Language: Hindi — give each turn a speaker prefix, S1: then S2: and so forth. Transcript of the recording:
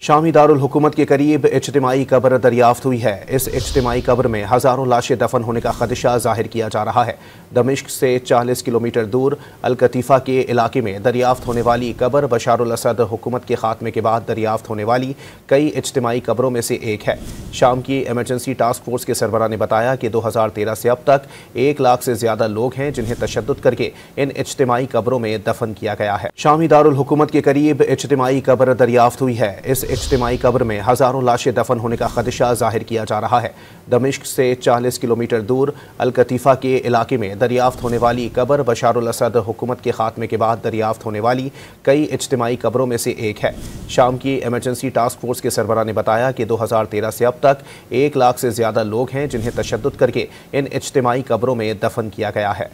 S1: शामी दारुल हुकूमत के करीब इज्तिमाई कब्र दरियाफ्त हुई है। इस इज्तिमाई कब्र में हज़ारों लाशें दफन होने का खदशा जाहिर किया जा रहा है। दमिश्क से 40 किलोमीटर दूर अल-कतीफ़ा के इलाके में दरियाफ्त होने वाली कब्र बशारुल असद हुकूमत के खात्मे के बाद दरियाफ्त होने वाली कई इज्तिमाई कब्रों में से एक है। शाम की एमरजेंसी टास्क फोर्स के सरबराह ने बताया कि 2013 से अब तक 1 लाख से ज्यादा लोग हैं जिन्हें तशद्दुद करके इन इज्तिमाई कब्रों में दफन किया गया है। शामी दारुल हुकूमत के करीब इज्तिमाई कब्र दरियाफ्त हुई है। इस इज्तिमाई कब्र में हज़ारों लाशें दफन होने का खदशा जाहिर किया जा रहा है। दमिश्क से 40 किलोमीटर दूर अल-कतीफ़ा के इलाके में दरियाफ्त होने वाली कब्र बशारुल असद हुकूमत के खात्मे के बाद दरियाफ्त होने वाली कई इज्तिमाई कब्रों में से एक है। शाम की एमरजेंसी टास्क फोर्स के सरबराह ने बताया कि 2013 से अब तक 1 लाख से ज्यादा लोग हैं जिन्हें तशद्दुद करके इन इज्तिमाई कब्रों में दफन किया गया है।